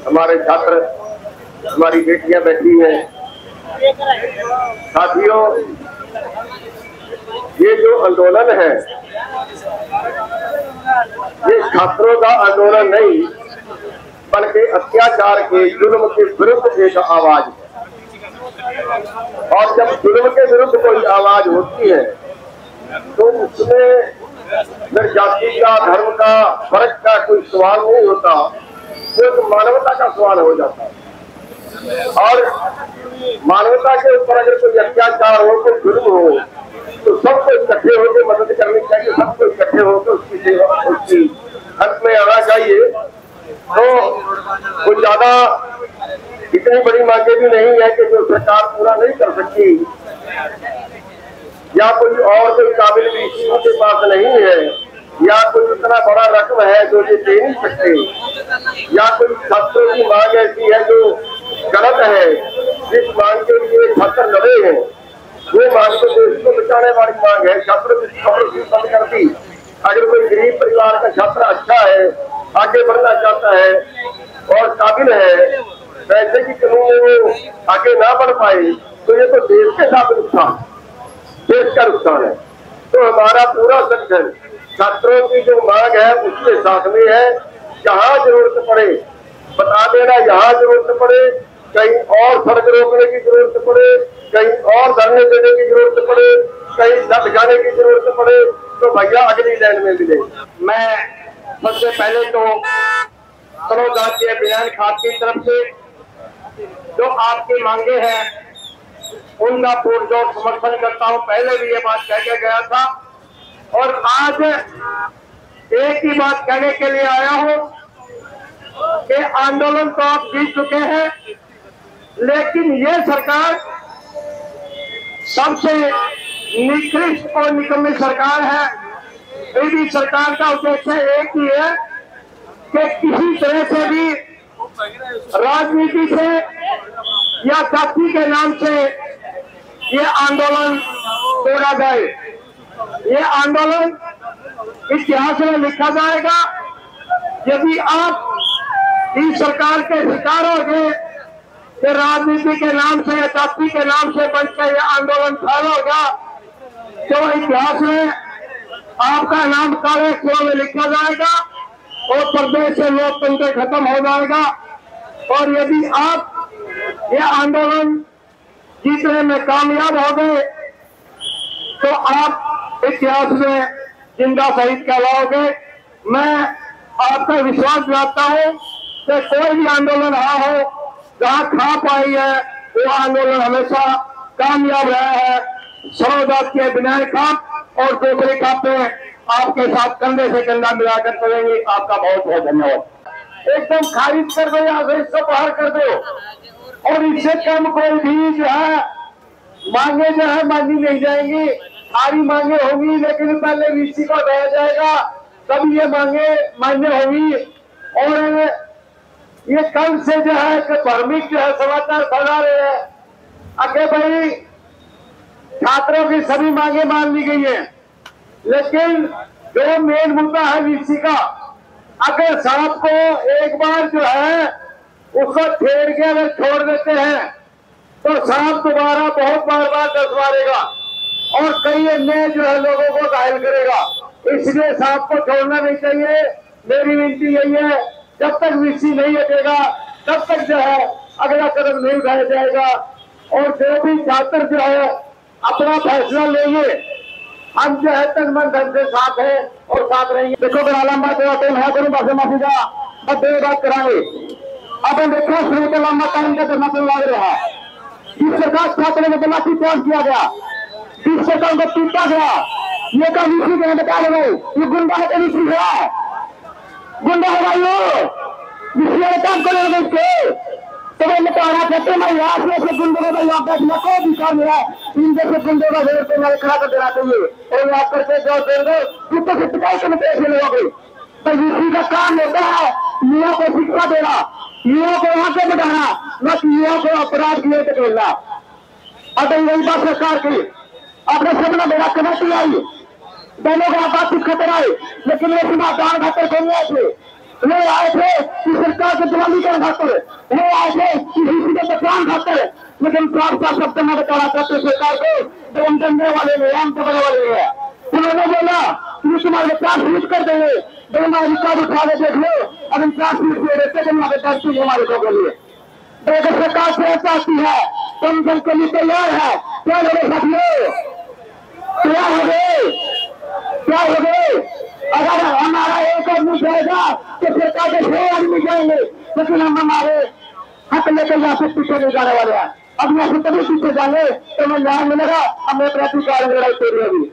हमारे छात्र, हमारी बेटियां बैठी हैं। साथियों, ये जो आंदोलन है ये छात्रों का आंदोलन नहीं बल्कि अत्याचार के, जुल्म के विरुद्ध एक आवाज है। और जब जुल्म के विरुद्ध कोई आवाज होती है तो उसमें फिर जाति का, धर्म का, फर्क का कोई सवाल नहीं होता, तो मानवता का सवाल हो जाता है। और मानवता के ऊपर अगर कोई अत्याचार हो, कोई जुल्म हो, तो सबको इकट्ठे होकर मदद करनी चाहिए, सबको इकट्ठे होकर उसकी सेवा, उसकी हक में आना चाहिए। तो कुछ ज्यादा इतनी बड़ी मांगे भी नहीं है कि जो सरकार पूरा नहीं कर सकती, या कोई और कोई काबिल भी के पास नहीं है, या कोई इतना बड़ा रकम है जो ये दे नहीं सकते, या कोई छात्रों की मांग ऐसी है जो गलत है, जिस मांग के लिए छात्र लड़े हैं, वो मांग तो देश को बचाने वाली मांग है। छात्रों की खबर बंद कर दी। अगर कोई गरीब परिवार का छात्र अच्छा है, आगे बढ़ना चाहता है और काबिल है, पैसे की कमी में वो आगे ना बढ़ पाए, तो ये तो देश के साथ नुकसान, देश का नुकसान है। तो हमारा पूरा संगठन छात्रों की जो मांग है उसके साथ में है। जहाँ जरूरत पड़े बता देना, यहाँ जरूरत पड़े, कहीं और सड़क रोकने की जरूरत पड़े, कहीं और धरने देने की जरूरत पड़े, कहीं लट जाने की जरूरत पड़े, तो भैया अगली लाइन में मिले। मैं सबसे पहले तो सरोजात के बिनान खाप की तरफ से जो आपकी मांगे हैं उनका पुरजोर समर्थन करता हूं। पहले भी ये बात कह के गया था और आज एक ही बात कहने के लिए आया हूं कि आंदोलन तो आप जीत चुके हैं, लेकिन ये सरकार सबसे निकृष्ट और निकम्मी सरकार है। मेरी सरकार का उद्देश्य एक ही है कि किसी तरह से भी राजनीति से या जाति के नाम से ये आंदोलन तोड़ा जाए। ये आंदोलन इतिहास में लिखा जाएगा। यदि आप इस सरकार के शिकार हो गए कि राजनीति के नाम से या जाति के नाम से बनकर यह आंदोलन फैलेगा, तो इतिहास में आपका नाम काले अक्षरों में लिखा जाएगा और प्रदेश से लोकतंत्र खत्म हो जाएगा। और यदि आप ये आंदोलन जीतने में कामयाब हो गए तो आप इतिहास में जिंदा शहीद कहलाओगे। मैं आपका विश्वास दिलाता हूं कि कोई भी आंदोलन रहा हो, जहां खाप आई है वो आंदोलन हमेशा कामयाब रहा है। सरोजात के बिना खाप और दूसरे खाप में आपके साथ कंधे से कंधा मिलाकर चलेंगे। आपका बहुत बहुत धन्यवाद। एकदम खारिज कर दो, यहाँ से इसको बाहर कर दो और इससे कम कोई भी जो है मांगे जो है मांगी नहीं जाएंगी। सारी मांगे होंगी, लेकिन पहले वीसी को हटाया जाएगा, तब ये मांगे मान्य होंगी। और ये कल से जो है धार्मिक जो है समाचार फैला रहे हैं। आगे भाई छात्रों की सभी मांगे मान ली गई है, लेकिन जो मेन मुद्दा है वीसी का, अगर सांप को एक बार जो है उसको छेड़ के अगर छोड़ देते हैं तो सांप दोबारा बहुत बार डस मारेगा और कई अन्य जो है लोगों को घायल करेगा। इसलिए सांप को छोड़ना नहीं चाहिए। मेरी विनती यही है, जब तक वीसी नहीं हटेगा तब तक जो है अगला कदम नहीं उठाया जाएगा। और जो भी छात्र जो है अपना फैसला लेंगे, हम जो है तन मन धन से साथ है और साथ रहेंगे। देखो अगर लंबा टाइम है करूँ बस माफी का अब दो बात कराएंगे। अब देखो शुरू के लंबा टाइम का करना तो लग रहा है। जिस सरकार छात्रों को लाठी चार्ज किया गया, जिस सरकार को पीटा गया, ये का वीसी के बता रहे ये गुंडा है, वीसी है गुंडा है भाई, वो वीसी काम करेगा इसके। तो मैं बताना चाहते हैं, मैं यहाँ से गुंडों को यहाँ बैठने को दिखा मिला, इन जैसे गुंडों का जोर पे मैं खड़ा कर देना चाहिए और यहाँ करके जोर दे दो कुत्तों से पिटाई करने पैसे लोगों को। तो वीसी का काम होता है युवा को शिक्षा देना, युवा को आगे बढ़ाना, बस युवा को अपराध किए पकड़ना। अगर यही बात सरकार की अपने सामने मेरा कमेटी आई, दोनों का बातचीत खतर आई, लेकिन ये सीमा दान खातर खोलने थे वो आए थे कि सरकार के दिवाली कर खातिर, वो आए थे किसी के बचान खातिर, लेकिन साफ साफ शब्द में बताना चाहते सरकार को जो हम डरने वाले नहीं, हम पकड़ने वाले नहीं है। उन्होंने बोला कि तुम्हारे चार फीट कर देंगे, तो हमारे रिकॉर्ड उठा के देख लो, अगर 4 फीट दे देते तो हमारे 10 फीट हमारे को लिए अगर सरकार से चाहती है तो हम जल के लिए तैयार है। क्या हो गए साथियों, क्या हो गए, क्या हो गए? अगर हमारा एक आदमी जाएगा तो सरकार के 6 आदमी जाएंगे, लेकिन हम हमारे हक लेकर यहाँ से पीछे नहीं जाने वाले हैं। अब यहाँ से तभी पीछे जाएंगे तो हमें न्याय मिलेगा, हमें प्रतिकार लड़ाई तेरी होगी।